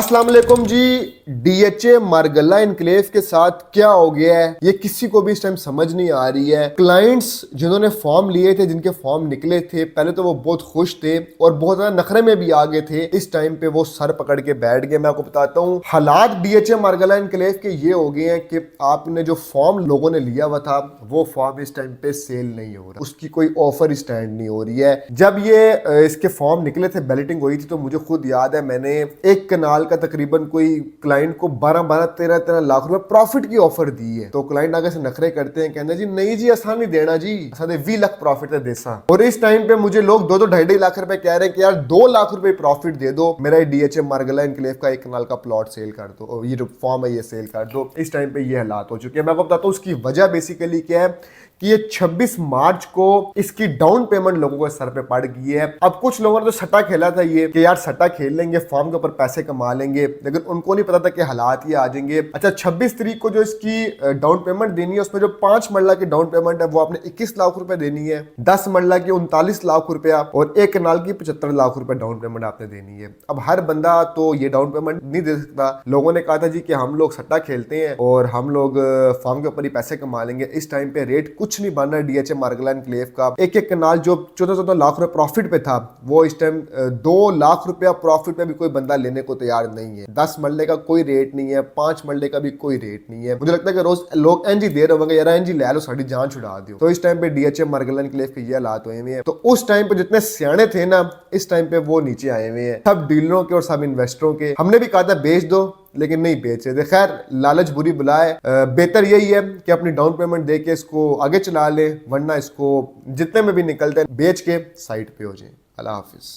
अस्सलाम वालेकुम जी। DHA Margalla enclave के साथ क्या हो गया है ये किसी को भी इस टाइम समझ नहीं आ रही है। क्लाइंट्स जिन्होंने फॉर्म लिए थे, जिनके फॉर्म निकले थे, पहले तो वो बहुत खुश थे और बहुत ज्यादा नखरे में भी आ गए थे। इस टाइम पे वो सर पकड़ के बैठ गए। मैं आपको बताता हूँ हालात डीएचए मारगल्ला इनक्लेव के ये हो गए हैं कि आपने जो फॉर्म लोगों ने लिया हुआ था वो फॉर्म इस टाइम पे सेल नहीं हो रहा, उसकी कोई ऑफर स्टैंड नहीं हो रही है। जब ये इसके फॉर्म निकले थे, बैलेटिंग हुई थी, तो मुझे खुद याद है मैंने एक कनाल का तकरीबन कोई क्लाइंट को 12 13 लाख रुपए प्रॉफिट की ऑफर दी है। तो क्लाइंट आगे से नखरे करते हैं, कहते हैं जी नहीं जी आसान नहीं देना जी, असां 20 लाख प्रॉफिट है देसा। और इस टाइम पे मुझे लोग 2 2.5 लाख रुपए कह रहे हैं कि यार 2 लाख रुपए प्रॉफिट दे दो, मेरा डीएचए मारगल्ला इनक्लेव का एक कनाल का प्लॉट सेल कर दो और ये जो फॉर्म है ये सेल कर दो। इस टाइम पे ये हालात हो चुके हैं। मैं आपको बताता हूँ उसकी वजह बेसिकली क्या है कि ये 26 मार्च को इसकी डाउन पेमेंट लोगों के सर पे पड़ गई है। अब कुछ लोगों ने तो सट्टा खेला था ये कि यार सट्टा खेल लेंगे, फॉर्म के ऊपर पैसे कमा लेंगे, लेकिन उनको नहीं पता था कि हालात ये आ जाएंगे। अच्छा, 26 तारीख को जो इसकी डाउन पेमेंट देनी है, उसमें जो 5 मरला की डाउन पेमेंट है वो आपने 21 लाख रुपए देनी है, 10 मरला की 39 लाख रुपया और एक कनाल की 75 लाख रुपए डाउन पेमेंट आपने देनी है। अब हर बंदा तो ये डाउन पेमेंट नहीं दे सकता। लोगों ने कहा था जी कि हम लोग सट्टा खेलते हैं और हम लोग फॉर्म के ऊपर ही पैसे कमा लेंगे। इस टाइम पे रेट कुछ नहीं बन रहा डीएचए मारगल्ला इनक्लेव का। एक एक कनाल जो 14 लाख रुपए प्रॉफिट पे था वो इस टाइम 2 लाख रुपया प्रॉफिट पे भी कोई बंदा लेने को तैयार नहीं है। 10 मरले का कोई रेट नहीं है, 5 मरले का भी कोई रेट नहीं है। मुझे लगता है कि रोज लोग एनजी दे रहे होंगे, यार एनजी ले लो, साड़ी जान छुड़ा दो। तो इस टाइम पे डीएचए मारगल्ला इनक्लेव के ये हालात हुए हैं। तो उस टाइम पे जितने सियाने थे ना, इस टाइम पे वो नीचे आए हुए हैं, सब डीलरों के और सब इन्वेस्टरों के। हमने भी कहा था बेच दो, लेकिन नहीं बेच रहे थे। खैर लालच बुरी बुलाए, बेहतर यही है कि अपनी डाउन पेमेंट दे के इसको आगे चला ले, वरना इसको जितने में भी निकलते हैं बेच के साइड पे हो जाए। अल्लाह हाफिज।